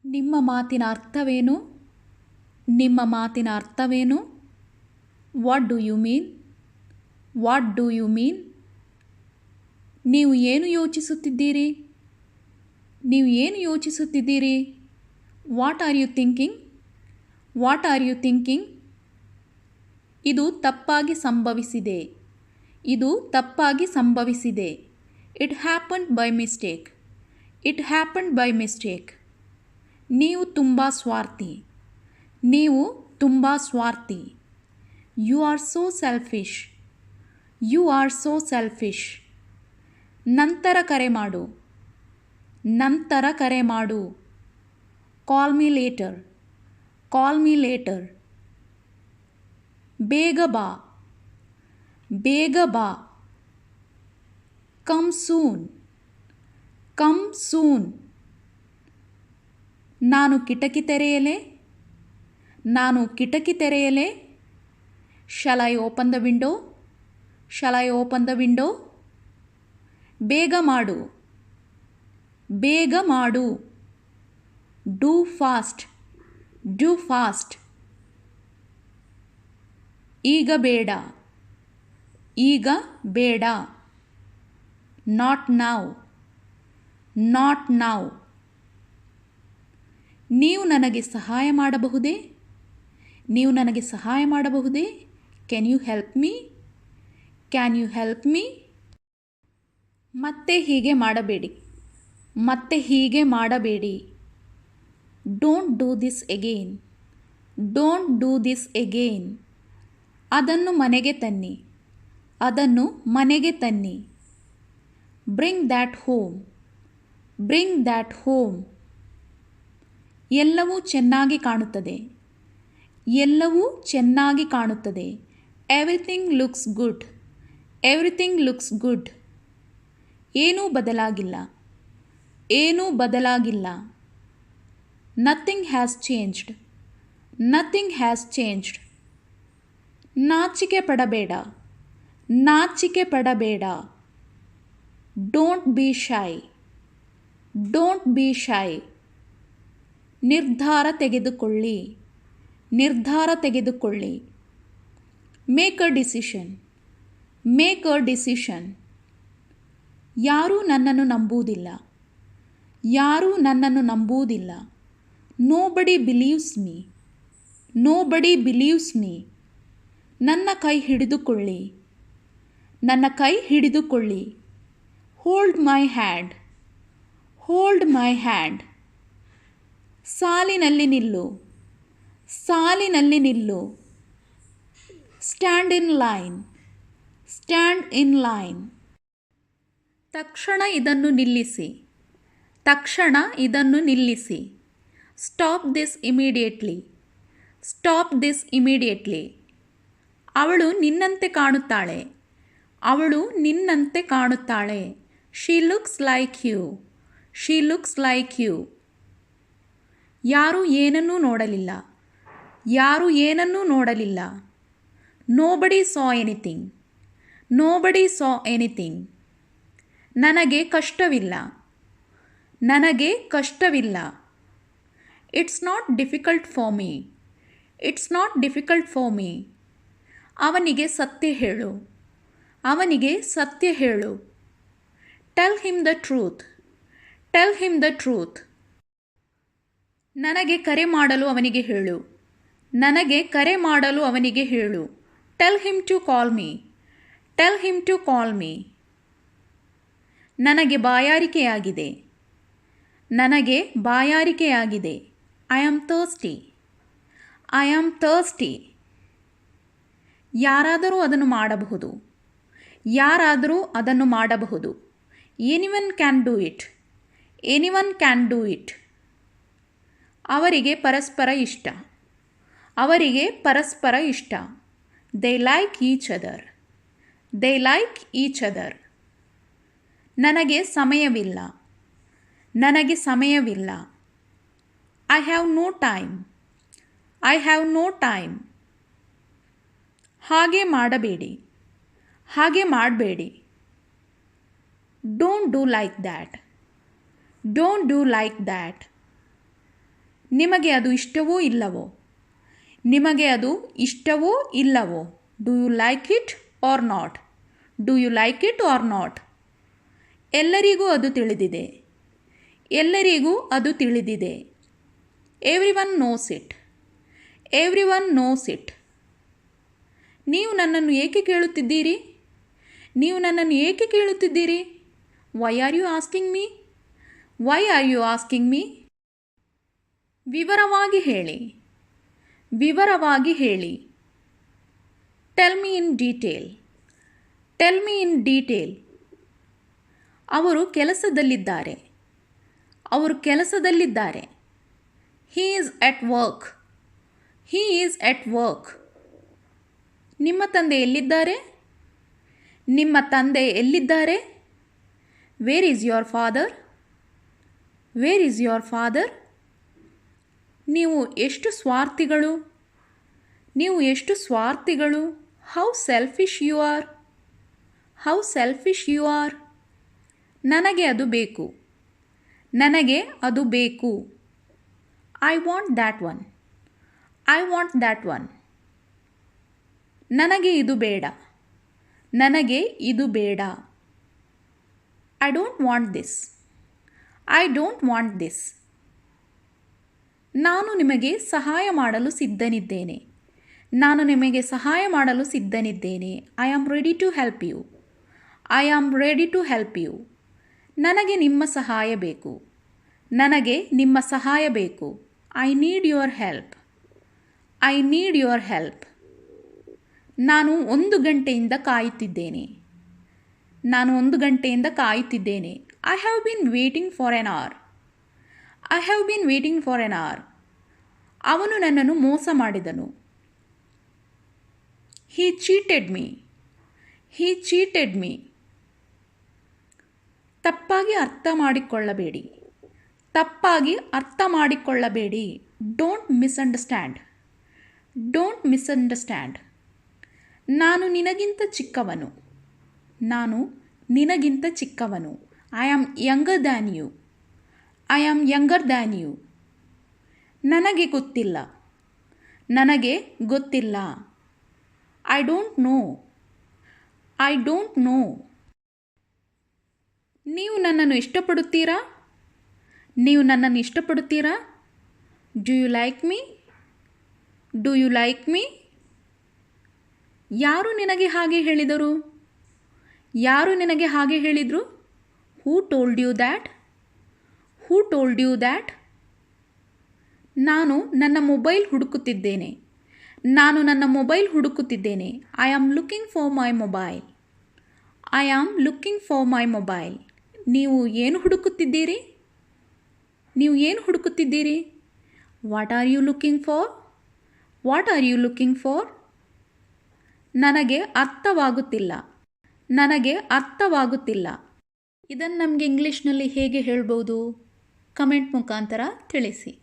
ನಿಮ್ಮ ಮಾತಿನ ಅರ್ಥವೇನು? ನಿಮ್ಮ ಮಾತಿನ ಅರ್ಥವೇನು? What do you mean? What do you mean? ನೀವು ಏನು ಯೋಚಿಸುತ್ತಿದ್ದೀರಿ? ನೀವು ಏನು ಯೋಚಿಸುತ್ತಿದ್ದೀರಿ? What are you thinking? What are you thinking? ಇದು ತಪ್ಪಾಗಿ ಸಂಭವಿಸಿದೆ. ಇದು ತಪ್ಪಾಗಿ ಸಂಭವಿಸಿದೆ. It happened by mistake. It happened by mistake. ನೀವು ತುಂಬ ಸ್ವಾರ್ಥಿ. ನೀವು ತುಂಬ ಸ್ವಾರ್ಥಿ. You are so selfish. You are so selfish. ನಂತರ ಕರೆ ಮಾಡು. ನಂತರ ಕರೆ ಮಾಡು. Call me later. Call me later. ಬೇಗ ಬಾ. ಬೇಗ ಬಾ. Come soon. Come soon. ನಾನು ಕಿಟಕಿ ತೆರೆಯಲೇ? ನಾನು ಕಿಟಕಿ ತೆರೆಯಲೇ? Shall I open the window? Shall I open the window? ಬೇಗ ಮಾಡು. ಬೇಗ ಮಾಡು. Do fast. Do fast. ಈಗ ಬೇಡ. ಈಗ ಬೇಡ. Not now. Not now. ನೀವು ನನಗೆ ಸಹಾಯ ಮಾಡಬಹುದೇ? ನೀವು ನನಗೆ ಸಹಾಯ ಮಾಡಬಹುದೇ? Can you help me? Can you help me? ಮತ್ತೆ ಹೀಗೆ ಮಾಡಬೇಡಿ. ಮತ್ತೆ ಹೀಗೆ ಮಾಡಬೇಡಿ. Don't do this again. Don't do this again. ಅದನ್ನು ಮನೆಗೆ ತನ್ನಿ. ಅದನ್ನು ಮನೆಗೆ ತನ್ನಿ. Bring that home. Bring that home. ಎಲ್ಲವೂ ಚೆನ್ನಾಗಿ ಕಾಣುತ್ತದೆ. ಎಲ್ಲವೂ ಚೆನ್ನಾಗಿ ಕಾಣುತ್ತದೆ. Everything looks good. Everything looks good. ಏನೂ ಬದಲಾಗಿಲ್ಲ. ಏನೂ ಬದಲಾಗಿಲ್ಲ. Nothing has changed. Nothing has changed. ನಾಚಿಕೆ ಪಡಬೇಡ. ನಾಚಿಕೆ ಪಡಬೇಡ. Don't be shy. Don't be shy. ನಿರ್ಧಾರ ತೆಗೆದುಕೊಳ್ಳಿ. ನಿರ್ಧಾರ ತೆಗೆದುಕೊಳ್ಳಿ. Make a decision. Make a decision. ಯಾರೂ ನನ್ನನ್ನು ನಂಬುವುದಿಲ್ಲ. ಯಾರೂ ನನ್ನನ್ನು ನಂಬುವುದಿಲ್ಲ. Nobody believes me. Nobody believes me. ನನ್ನ ಕೈ ಹಿಡಿದುಕೊಳ್ಳಿ. ನನ್ನ ಕೈ ಹಿಡಿದುಕೊಳ್ಳಿ. Hold my hand. Hold my hand. ಸಾಲಿನಲ್ಲಿ ನಿಲ್ಲು. ಸಾಲಿನಲ್ಲಿ ನಿಲ್ಲು. Stand in line. Stand in line. ತಕ್ಷಣ ಇದನ್ನು ನಿಲ್ಲಿಸಿ. ತಕ್ಷಣ ಇದನ್ನು ನಿಲ್ಲಿಸಿ. Stop this immediately. Stop this immediately. ಅವಳು ನಿನ್ನಂತೆ ಕಾಣುತ್ತಾಳೆ. ಅವಳು ನಿನ್ನಂತೆ ಕಾಣುತ್ತಾಳೆ. She looks like you. She looks like you. ಯಾರೂ ಏನನ್ನೂ ನೋಡಲಿಲ್ಲ. ಯಾರೂ ಏನನ್ನೂ ನೋಡಲಿಲ್ಲ. Nobody saw anything. Nobody saw anything. ನನಗೆ ಕಷ್ಟವಿಲ್ಲ. ನನಗೆ ಕಷ್ಟವಿಲ್ಲ. It's not difficult for me. It's not difficult for me. ಅವನಿಗೆ ಸತ್ಯ ಹೇಳು. ಅವನಿಗೆ ಸತ್ಯ ಹೇಳು. Tell him the truth. Tell him the truth. ನನಗೆ ಕರೆ ಮಾಡಲು ಅವನಿಗೆ ಹೇಳು. ನನಗೆ ಕರೆ ಮಾಡಲು ಅವನಿಗೆ ಹೇಳು. Tell him to call me. Tell him to call me. ನನಗೆ ಬಾಯಾರಿಕೆಯಾಗಿದೆ. ನನಗೆ ಬಾಯಾರಿಕೆಯಾಗಿದೆ. I am thirsty. I am thirsty. ಯಾರಾದರೂ ಅದನ್ನು ಮಾಡಬಹುದು. ಯಾರಾದರೂ ಅದನ್ನು ಮಾಡಬಹುದು. Anyone can do it. Anyone can do it. ಅವರಿಗೆ ಪರಸ್ಪರ ಇಷ್ಟ. ಅವರಿಗೆ ಪರಸ್ಪರ ಇಷ್ಟ. They like each other. They like each other. ನನಗೆ ಸಮಯವಿಲ್ಲ. ನನಗೆ ಸಮಯವಿಲ್ಲ. I have no time. I have no time. ಹಾಗೆ ಮಾಡಬೇಡಿ. ಹಾಗೆ ಮಾಡಬೇಡಿ. Don't do like that. Don't do like that. ನಿಮಗೆ ಅದು ಇಷ್ಟವೋ ಇಲ್ಲವೋ? ನಿಮಗೆ ಅದು ಇಷ್ಟವೋ ಇಲ್ಲವೋ? Do you like it or not? Do you like it or not? ಎಲ್ಲರಿಗೂ ಅದು ತಿಳಿದಿದೆ. ಎಲ್ಲರಿಗೂ ಅದು ತಿಳಿದಿದೆ. Everyone knows it. Everyone knows it. ನೀವು ನನ್ನನ್ನು ಏಕೆ ಕೇಳುತ್ತಿದ್ದೀರಿ? ನೀವು ನನ್ನನ್ನು ಏಕೆ ಕೇಳುತ್ತಿದ್ದೀರಿ? Why are you asking me? Why are you asking me? ವಿವರವಾಗಿ ಹೇಳಿ. ವಿವರವಾಗಿ ಹೇಳಿ. Tell me in detail. Tell me in detail. ಅವರು ಕೆಲಸದಲ್ಲಿದ್ದಾರೆ. ಅವರು ಕೆಲಸದಲ್ಲಿದ್ದಾರೆ. He is at work. He is at work. ನಿಮ್ಮ ತಂದೆ ಎಲ್ಲಿದ್ದಾರೆ? ನಿಮ್ಮ ತಂದೆ ಎಲ್ಲಿದ್ದಾರೆ? Where is your father? Where is your father? ನೀವು ಎಷ್ಟು ಸ್ವಾರ್ಥಿಗಳು? ನೀವು ಎಷ್ಟು ಸ್ವಾರ್ಥಿಗಳು? How selfish you are. How selfish you are. ನನಗೆ ಅದು ಬೇಕು. ನನಗೆ ಅದು ಬೇಕು. I want that one. I want that one. ನನಗೆ ಇದು ಬೇಡ. ನನಗೆ ಇದು ಬೇಡ. I don't want this. I don't want this. ನಾನು ನಿಮಗೆ ಸಹಾಯ ಮಾಡಲು ಸಿದ್ಧನಿದ್ದೇನೆ. ನಾನು ನಿಮಗೆ ಸಹಾಯ ಮಾಡಲು ಸಿದ್ಧನಿದ್ದೇನೆ. I am ready to help you. I am ready to help you. ನನಗೆ ನಿಮ್ಮ ಸಹಾಯ ಬೇಕು. ನನಗೆ ನಿಮ್ಮ ಸಹಾಯ ಬೇಕು. I need your help. I need your help. ನಾನು 1 ಗಂಟೆಯಿಂದ ಕಾಯುತ್ತಿದ್ದೇನೆ. ನಾನು 1 ಗಂಟೆಯಿಂದ ಕಾಯುತ್ತಿದ್ದೇನೆ. I have been waiting for an hour. I have been waiting for an hour. ಅವನು ನನ್ನನ್ನು ಮೋಸ ಮಾಡಿದನು. He cheated me. He cheated me. ತಪ್ಪಾಗಿ ಅರ್ಥ ಮಾಡಿಕೊಳ್ಳಬೇಡಿ. ತಪ್ಪಾಗಿ ಅರ್ಥ ಮಾಡಿಕೊಳ್ಳಬೇಡಿ. Don't misunderstand. Don't misunderstand. ನಾನು ನಿನಗಿಂತ ಚಿಕ್ಕವನು. ನಾನು ನಿನಗಿಂತ ಚಿಕ್ಕವನು. I am younger than you. I am younger than you. ನನಗೆ ಗೊತ್ತಿಲ್ಲ. ನನಗೆ ಗೊತ್ತಿಲ್ಲ. I don't know. I don't know. ನೀವು ನನ್ನನ್ನು ಇಷ್ಟಪಡುತ್ತೀರಾ? ನೀವು ನನ್ನನ್ನು ಇಷ್ಟಪಡುತ್ತೀರಾ? Do you like me? Do you like me? ಯಾರು ನಿನಗೆ ಹಾಗೆ ಹೇಳಿದರು? ಯಾರು ನಿನಗೆ ಹಾಗೆ ಹೇಳಿದರು? Who told you that? Who told you that? ನಾನು ನನ್ನ ಮೊಬೈಲ್ ಹುಡುಕುತ್ತಿದ್ದೇನೆ. ನಾನು ನನ್ನ ಮೊಬೈಲ್ ಹುಡುಕುತ್ತಿದ್ದೇನೆ. I am looking for my mobile. I am looking for my mobile. ನೀವು ಏನು ಹುಡುಕುತ್ತಿದ್ದೀರಿ? ನೀವು ಏನು ಹುಡುಕುತ್ತಿದ್ದೀರಿ? What are you looking for? What are you looking for? ನನಗೆ ಅರ್ಥವಾಗುತ್ತಿಲ್ಲ. ನನಗೆ ಅರ್ಥವಾಗುತ್ತಿಲ್ಲ. ಇದನ್ನು ನಮಗೆ ಇಂಗ್ಲೀಷ್ನಲ್ಲಿ ಹೇಗೆ ಹೇಳ್ಬೋದು? ಕಮೆಂಟ್ ಮುಖಾಂತರ ತಿಳಿಸಿ.